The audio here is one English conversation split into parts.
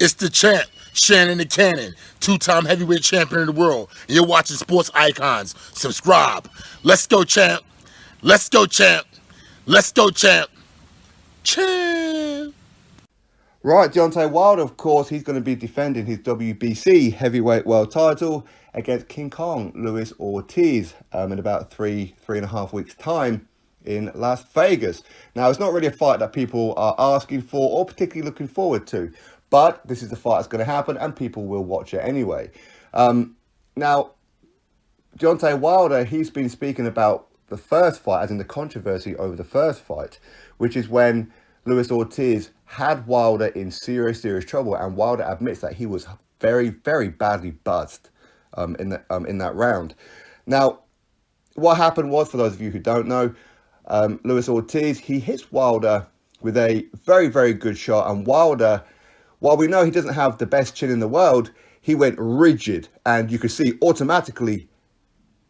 It's the champ, Shannon the Cannon, two-time heavyweight champion of the world. And you're watching Sports Icons. Subscribe. Let's go, champ. Let's go, champ. Let's go, champ. Champ. Right, Deontay Wilder, of course, he's going to be defending his WBC heavyweight world title against King Kong Luis Ortiz in about three and a half weeks' time in Las Vegas. Now, it's not really a fight that people are asking for or particularly looking forward to, but this is the fight that's going to happen and people will watch it anyway. Now, Deontay Wilder, he's been speaking about the first fight, as in the controversy over the first fight, which is when Luis Ortiz had Wilder in serious trouble, and Wilder admits that he was very badly buzzed in that round. Now, what happened was, for those of you who don't know, Luis Ortiz, he hits Wilder with a very good shot, and Wilder, while we know he doesn't have the best chin in the world, he went rigid, and you could see automatically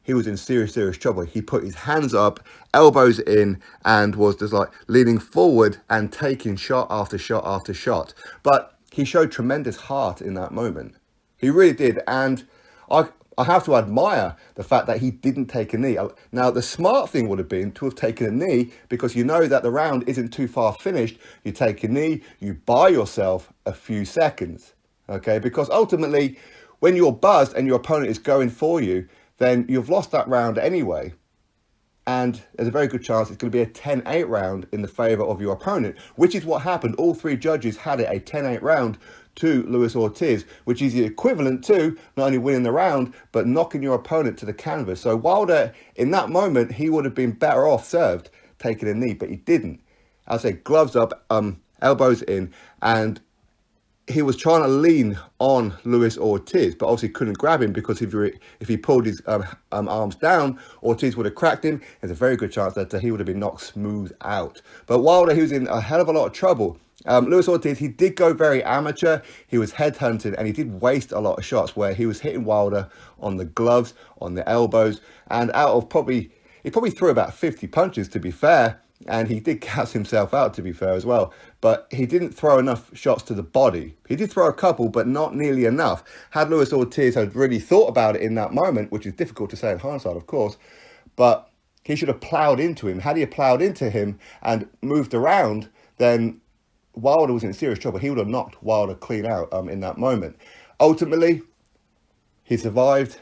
he was in serious trouble. He put his hands up, elbows in, and was just like leaning forward and taking shot after shot after shot. But he showed tremendous heart in that moment. He really did. And I have to admire the fact that he didn't take a knee. Now, the smart thing would have been to have taken a knee, because you know that the round isn't too far finished. You take a knee, you buy yourself a few seconds, okay? Because ultimately, when you're buzzed and your opponent is going for you, then you've lost that round anyway. And there's a very good chance it's going to be a 10-8 round in the favour of your opponent, which is what happened. All three judges had it a 10-8 round to Luis Ortiz, which is the equivalent to not only winning the round, but knocking your opponent to the canvas. So Wilder, in that moment, he would have been better off served taking a knee, but he didn't. I said gloves up, elbows in, and he was trying to lean on Luis Ortiz, but obviously couldn't grab him, because if he pulled his arms down, Ortiz would have cracked him. There's a very good chance that he would have been knocked smooth out. But Wilder, he was in a hell of a lot of trouble. Luis Ortiz, he did go very amateur. He was headhunting, and he did waste a lot of shots where he was hitting Wilder on the gloves, on the elbows, and out of he probably threw about 50 punches, to be fair. And he did gas himself out, to be fair, as well. But he didn't throw enough shots to the body. He did throw a couple, but not nearly enough. Had Luis Ortiz had really thought about it in that moment, which is difficult to say in hindsight, of course, but he should have ploughed into him. Had he ploughed into him and moved around, then Wilder was in serious trouble. He would have knocked Wilder clean out in that moment. Ultimately, he survived.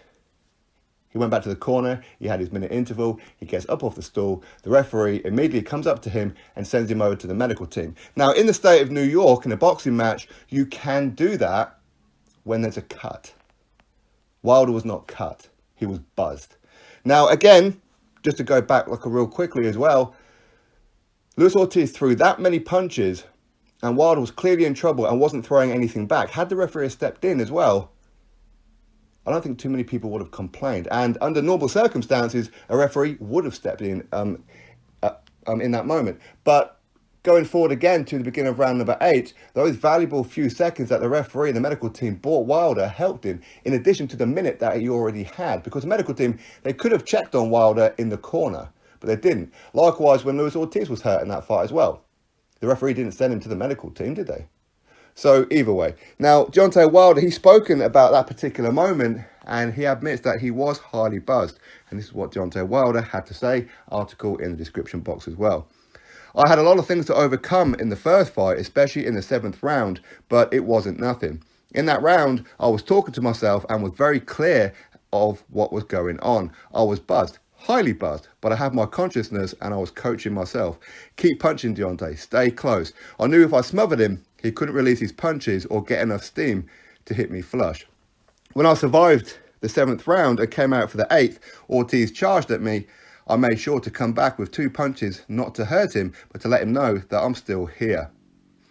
He went back to the corner, he had his minute interval, he gets up off the stool, the referee immediately comes up to him and sends him over to the medical team. Now, in the state of New York, in a boxing match, you can do that when there's a cut. Wilder was not cut, he was buzzed. Now, again, just to go back real quickly as well, Luis Ortiz threw that many punches and Wilder was clearly in trouble and wasn't throwing anything back. Had the referee stepped in as well, I don't think too many people would have complained. And under normal circumstances, a referee would have stepped in that moment. But going forward again to the beginning of round number 8, those valuable few seconds that the referee and the medical team bought Wilder helped him, in addition to the minute that he already had. Because the medical team, they could have checked on Wilder in the corner, but they didn't. Likewise, when Luis Ortiz was hurt in that fight as well, the referee didn't send him to the medical team, did they? So either way. Now, Deontay Wilder, he's spoken about that particular moment, and he admits that he was highly buzzed. And this is what Deontay Wilder had to say, article in the description box as well. I had a lot of things to overcome in the first fight, especially in the 7th round, but it wasn't nothing. In that round, I was talking to myself and was very clear of what was going on. I was buzzed. Highly buzzed, but I had my consciousness and I was coaching myself. Keep punching, Deontay. Stay close. I knew if I smothered him, he couldn't release his punches or get enough steam to hit me flush. When I survived the 7th round and came out for the 8th, Ortiz charged at me. I made sure to come back with 2 punches, not to hurt him, but to let him know that I'm still here.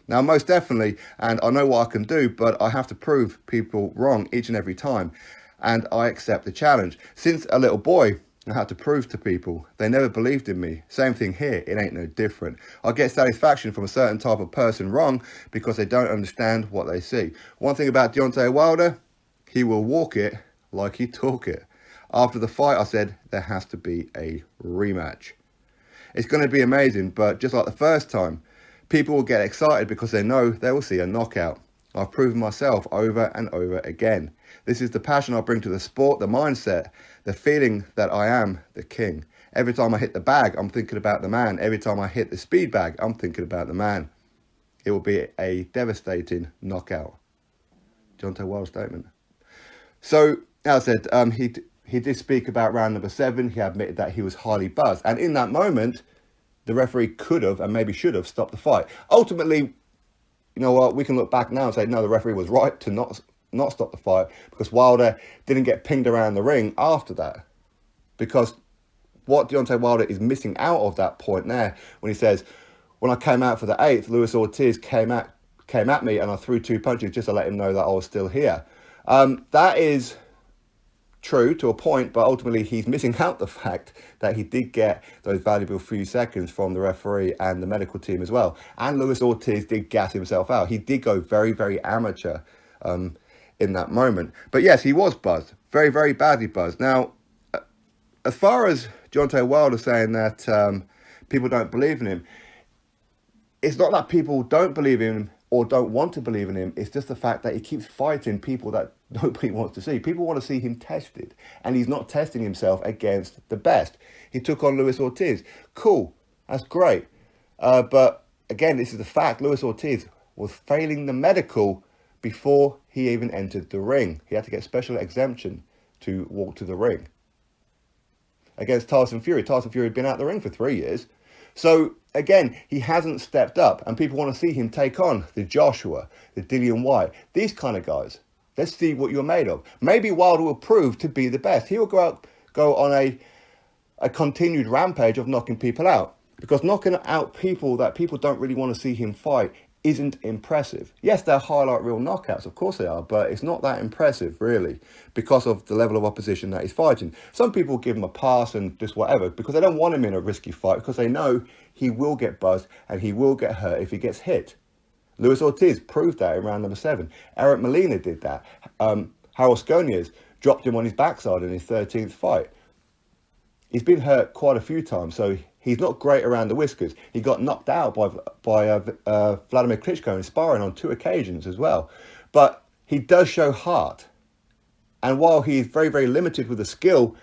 Now, most definitely, and I know what I can do, but I have to prove people wrong each and every time. And I accept the challenge. Since a little boy, I had to prove to people. They never believed in me. Same thing here, it ain't no different. I get satisfaction from a certain type of person wrong because they don't understand what they see. One thing about Deontay Wilder, he will walk it like he talk it. After the fight, I said there has to be a rematch. It's going to be amazing, but just like the first time, people will get excited because they know they will see a knockout. I've proven myself over and over again. This is the passion I bring to the sport, the mindset, the feeling that I am the king. Every time I hit the bag, I'm thinking about the man. Every time I hit the speed bag, I'm thinking about the man. It will be a devastating knockout. Deontay Wilder statement. So, as I said, he did speak about round number 7. He admitted that he was highly buzzed. And in that moment, the referee could have and maybe should have stopped the fight. Ultimately, you know what, we can look back now and say, no, the referee was right to not stop the fight, because Wilder didn't get pinged around the ring after that. Because what Deontay Wilder is missing out of that point there, when he says, when I came out for the 8th, Luis Ortiz came at me and I threw 2 punches just to let him know that I was still here. That is true to a point, but ultimately he's missing out the fact that he did get those valuable few seconds from the referee and the medical team as well. And Luis Ortiz did gas himself out. He did go very, very amateur in that moment. But yes, he was buzzed. Very, very badly buzzed. Now, as far as Deontay Wilder saying that people don't believe in him, it's not that people don't believe in him or don't want to believe in him. It's just the fact that he keeps fighting people that nobody wants to see. People want to see him tested, and he's not testing himself against the best. He took on Luis Ortiz. Cool, that's great. But again, this is the fact. Luis Ortiz was failing the medical before he even entered the ring. He had to get special exemption to walk to the ring. Against Tyson Fury. Tyson Fury had been out the ring for 3 years. So, again, he hasn't stepped up, and people want to see him take on the Joshua, the Dillian Whyte, these kind of guys. Let's see what you're made of. Maybe Wilder will prove to be the best. He will go on a continued rampage of knocking people out, because knocking out people that people don't really want to see him fight isn't impressive. Yes, they're highlight reel knockouts, of course they are, but it's not that impressive, really, because of the level of opposition that he's fighting. Some people give him a pass and just whatever, because they don't want him in a risky fight, because they know he will get buzzed and he will get hurt if he gets hit. Luis Ortiz proved that in round number 7. Eric Molina did that. Harold Skonias dropped him on his backside in his 13th fight. He's been hurt quite a few times, so he's not great around the whiskers. He got knocked out by Vladimir Klitschko in sparring on 2 occasions as well. But he does show heart. And while he's very, very limited with the skill,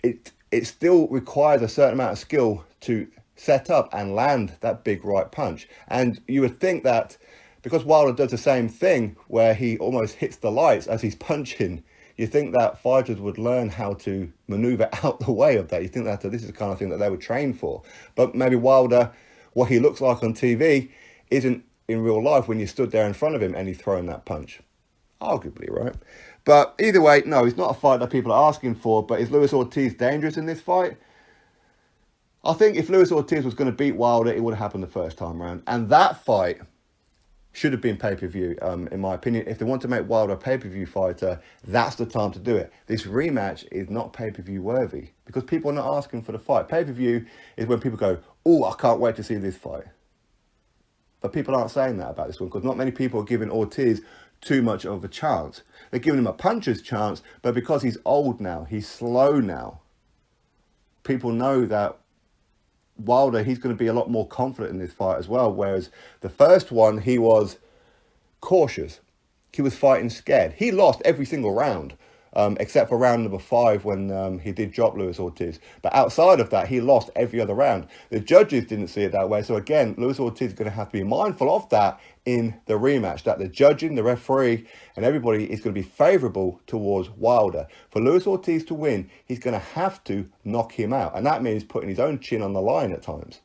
it still requires a certain amount of skill to set up and land that big right punch. And you would think that because Wilder does the same thing where he almost hits the lights as he's punching, you think that fighters would learn how to maneuver out the way of that. You think that this is the kind of thing that they would train for. But maybe Wilder, what he looks like on TV, isn't in real life when you stood there in front of him and he's throwing that punch. Arguably, right? But either way, no, it's not a fight that people are asking for. But is Luis Ortiz dangerous in this fight? I think if Luis Ortiz was going to beat Wilder, it would have happened the first time round. And that fight should have been pay-per-view, in my opinion. If they want to make Wilder a pay-per-view fighter, that's the time to do it. This rematch is not pay-per-view worthy because people are not asking for the fight. Pay-per-view is when people go, oh, I can't wait to see this fight. But people aren't saying that about this one because not many people are giving Ortiz too much of a chance. They're giving him a puncher's chance, but because he's old now, he's slow now, people know that Wilder, he's going to be a lot more confident in this fight as well. Whereas the first one, he was cautious. He was fighting scared. He lost every single round, except for round number 5 when he did drop Luis Ortiz. But outside of that, he lost every other round. The judges didn't see it that way. So again, Luis Ortiz is going to have to be mindful of that in the rematch, that the judging, the referee, and everybody is going to be favourable towards Wilder. For Luis Ortiz to win, he's going to have to knock him out. And that means putting his own chin on the line at times.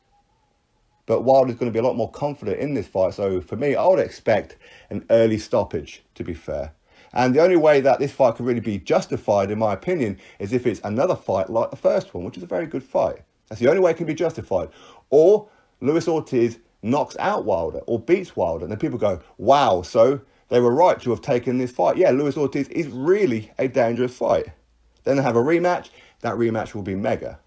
But Wilder's going to be a lot more confident in this fight. So for me, I would expect an early stoppage, to be fair. And the only way that this fight can really be justified, in my opinion, is if it's another fight like the first one, which is a very good fight. That's the only way it can be justified. Or Luis Ortiz knocks out Wilder or beats Wilder. And then people go, wow, so they were right to have taken this fight. Yeah, Luis Ortiz is really a dangerous fight. Then they have a rematch. That rematch will be mega.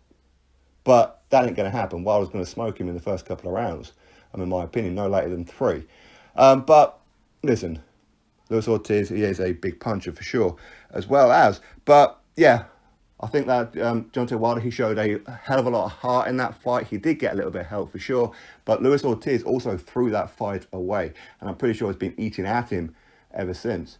But that ain't going to happen. Wilder's going to smoke him in the first couple of rounds. In my opinion, no later than 3. But listen, Luis Ortiz, he is a big puncher for sure, as well as. But yeah, I think that Deontay Wilder, he showed a hell of a lot of heart in that fight. He did get a little bit of help for sure, but Luis Ortiz also threw that fight away, and I'm pretty sure it's been eating at him ever since.